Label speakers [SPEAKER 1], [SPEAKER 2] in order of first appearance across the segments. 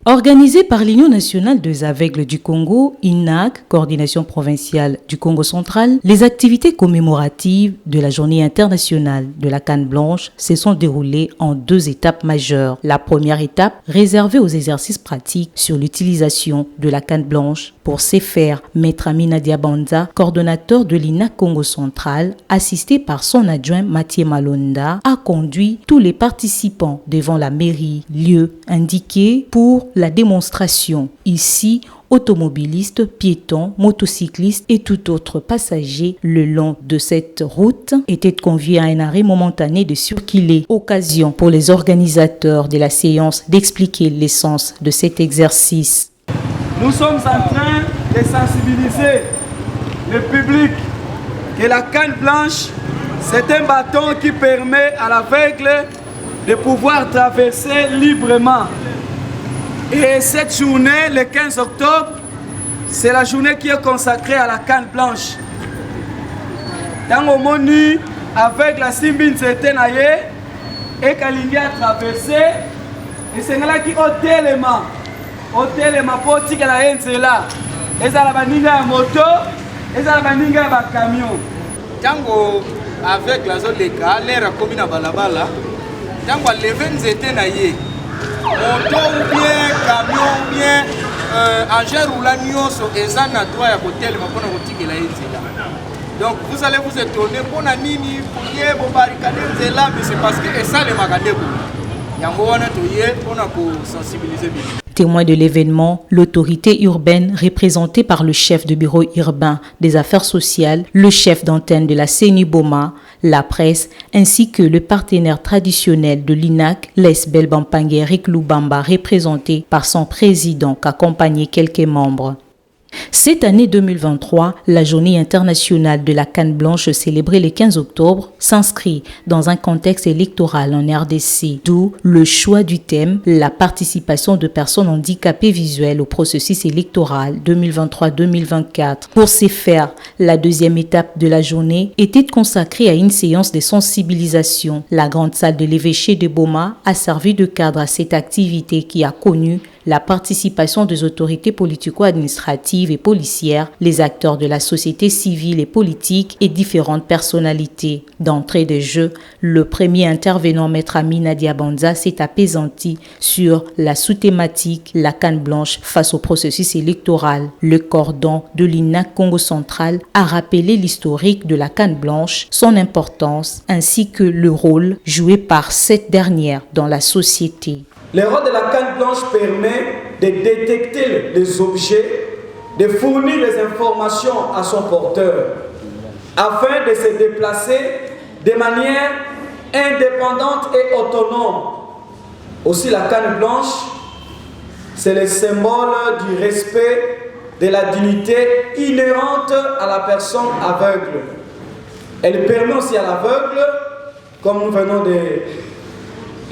[SPEAKER 1] Organisée par l'Union nationale des aveugles du Congo, INAC, coordination provinciale du Congo central, les activités commémoratives de la journée internationale de la canne blanche se sont déroulées en 2 étapes majeures. La première étape, réservée aux exercices pratiques sur l'utilisation de la canne blanche. Pour ce faire, Maître Amina Diabanza, coordonnateur de l'INAC Congo central, assisté par son adjoint Mathieu Malonda, a conduit tous les participants devant la mairie, lieu indiqué pour la démonstration. Ici, automobilistes, piétons, motocyclistes et tout autre passager le long de cette route étaient conviés à un arrêt momentané de circuler. Occasion pour les organisateurs de la séance d'expliquer l'essence de cet exercice.
[SPEAKER 2] Nous sommes en train de sensibiliser le public que la canne blanche, c'est un bâton qui permet à l'aveugle de pouvoir traverser librement. Et cette journée, le 15 octobre, c'est la journée qui est consacrée à la canne blanche. Dans le monu, avec la simbine certaine et Kalingi a traversé, et c'est là qui au téléma pour tirer la haine, c'est là. Et ça la baninga à moto, et ça la baninga à camion.
[SPEAKER 3] Tango avec la zone de cas, l'air a commis à balabala. Tango les étaient naïe. Moto ou bien camion ou bien engin roulant nyonso eza na droit ya hotel mapona kotikela nzela. Donc vous allez vous étonner pona nini pour bo barricade nzela, mais c'est parce que ça le makandeko. Yango wana toye pona ko sensibiliser bien.
[SPEAKER 1] Témoin de l'événement, l'autorité urbaine représentée par le chef de bureau urbain des affaires sociales, le chef d'antenne de la CENI Boma, la presse, ainsi que le partenaire traditionnel de l'INAC, l'Esbel Bampangue Eric Lubamba, représenté par son président qu'accompagnait quelques membres. Cette année 2023, la journée internationale de la canne blanche célébrée le 15 octobre s'inscrit dans un contexte électoral en RDC, d'où le choix du thème, la participation de personnes handicapées visuelles au processus électoral 2023-2024. Pour ce faire, la deuxième étape de la journée était consacrée à une séance de sensibilisation. La grande salle de l'évêché de Boma a servi de cadre à cette activité qui a connu la participation des autorités politico-administratives et policières, les acteurs de la société civile et politique et différentes personnalités. D'entrée de jeu, le premier intervenant, Maître Amina Diabanza, s'est apaisanti sur la sous-thématique « La canne blanche face au processus électoral ». Le cordon de l'INAC Congo central a rappelé l'historique de la canne blanche, son importance ainsi que le rôle joué par cette dernière dans la société.
[SPEAKER 2] Le rôle de la canne blanche permet de détecter les objets, de fournir les informations à son porteur, afin de se déplacer de manière indépendante et autonome. Aussi, la canne blanche, c'est le symbole du respect de la dignité inhérente à la personne aveugle. Elle permet aussi à l'aveugle, comme nous venons de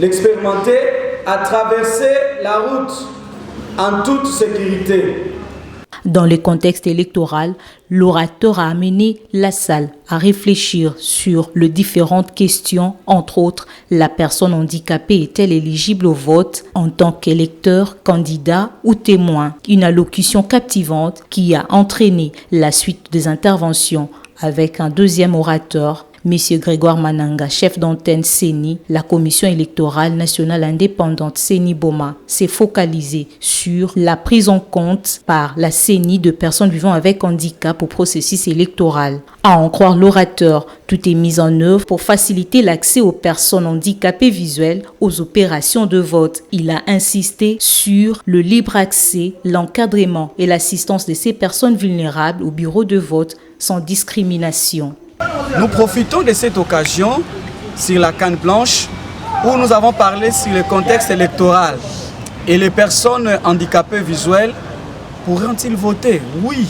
[SPEAKER 2] l'expérimenter, à traverser la route en toute sécurité.
[SPEAKER 1] Dans le contexte électoral, l'orateur a amené la salle à réfléchir sur les différentes questions, entre autres, la personne handicapée est-elle éligible au vote en tant qu'électeur, candidat ou témoin? Une allocution captivante qui a entraîné la suite des interventions avec un deuxième orateur, Monsieur Grégoire Mananga, chef d'antenne CENI, la commission électorale nationale indépendante CENI Boma, s'est focalisée sur la prise en compte par la CENI de personnes vivant avec handicap au processus électoral. À en croire l'orateur, tout est mis en œuvre pour faciliter l'accès aux personnes handicapées visuelles aux opérations de vote. Il a insisté sur le libre accès, l'encadrement et l'assistance de ces personnes vulnérables au bureau de vote sans discrimination.
[SPEAKER 2] Nous profitons de cette occasion sur la canne blanche où nous avons parlé sur le contexte électoral et les personnes handicapées visuelles pourront-ils voter? Oui,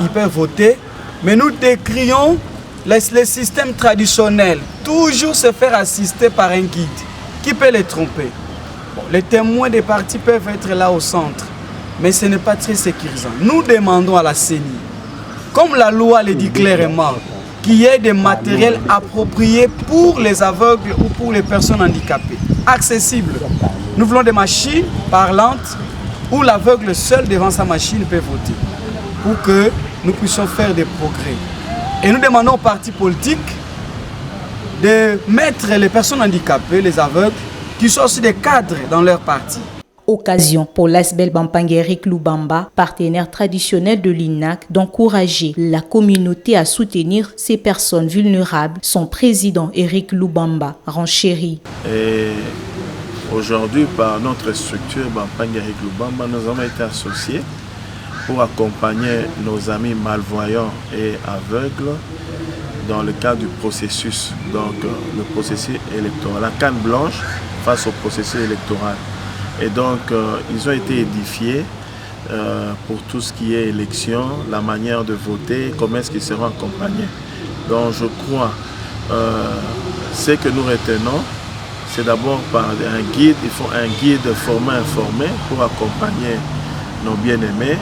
[SPEAKER 2] ils peuvent voter, mais nous décrions le système traditionnel, toujours se faire assister par un guide qui peut les tromper. Bon, les témoins des partis peuvent être là au centre, mais ce n'est pas très sécurisant. Nous demandons à la CENI, comme la loi le dit clairement, qu'il y ait des matériels appropriés pour les aveugles ou pour les personnes handicapées, accessibles. Nous voulons des machines parlantes où l'aveugle seul devant sa machine peut voter, pour que nous puissions faire des progrès. Et nous demandons aux partis politiques de mettre les personnes handicapées, les aveugles, qui sont aussi des cadres dans leur parti.
[SPEAKER 1] Occasion pour l'Asbel Bampanga Eric Lubamba, partenaire traditionnel de l'INAC, d'encourager la communauté à soutenir ces personnes vulnérables. Son président Eric Lubamba renchérit.
[SPEAKER 4] Et aujourd'hui, par notre structure Bampanga Eric Lubamba, nous avons été associés pour accompagner nos amis malvoyants et aveugles dans le cadre du processus, donc le processus électoral, la canne blanche face au processus électoral. Et donc, ils ont été édifiés pour tout ce qui est élection, la manière de voter, comment est-ce qu'ils seront accompagnés. Donc, je crois, ce que nous retenons, c'est d'abord par un guide, il faut un guide formé, informé pour accompagner nos bien-aimés.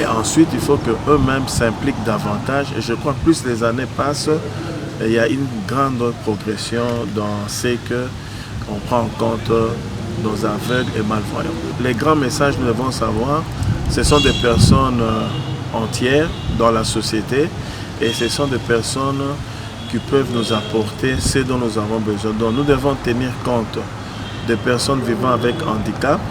[SPEAKER 4] Et ensuite, il faut qu'eux-mêmes s'impliquent davantage. Et je crois que plus les années passent, il y a une grande progression dans ce qu'on prend en compte nos aveugles et malvoyants. Les grands messages, nous devons savoir, ce sont des personnes entières dans la société et ce sont des personnes qui peuvent nous apporter ce dont nous avons besoin. Donc nous devons tenir compte des personnes vivant avec handicap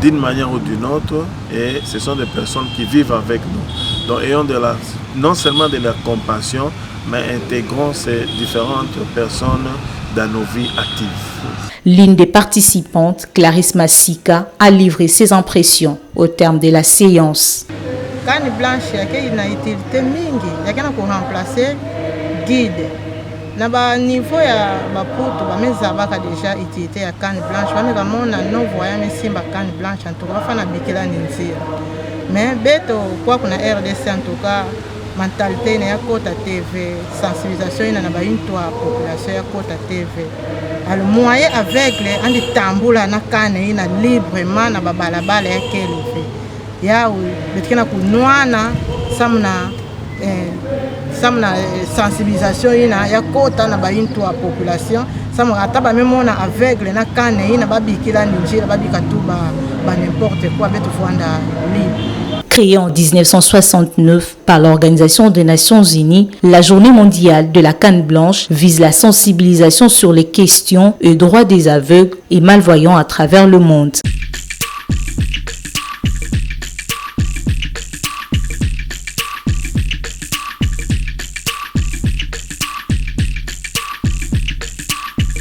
[SPEAKER 4] d'une manière ou d'une autre et ce sont des personnes qui vivent avec nous. Donc ayons non seulement de la compassion, mais intégrons ces différentes personnes dans nos vies actives.
[SPEAKER 1] L'une des participantes, Clarisse Massika, a livré ses impressions au terme de la séance.
[SPEAKER 5] Canne blanche, il y a une utilité mingi, il y a pour remplacer guide. Na niveau ya baputu bamezabaka déjà utilité ya canne blanche, bameka mona non voyant mais simba canne blanche en tout cas fana bikela ninzira. Mais beto kwa kuna RDC en tout cas mentalité na ya Kota TV, sensibilisation na ba une toi population ya Kota TV. Alors moyen aveugle andi tambula na kane ina librement na babalabala ya kelefe. Ya betkena kunwana samna sensibilisation ina ya Kota na ba une toi population samna ataba même na aveugle na kane ina babikila ninjira babika tu ba n'importe quoi beto fwanda libre.
[SPEAKER 1] Créée en 1969 par l'Organisation des Nations Unies, la Journée mondiale de la canne blanche vise la sensibilisation sur les questions et droits des aveugles et malvoyants à travers le monde.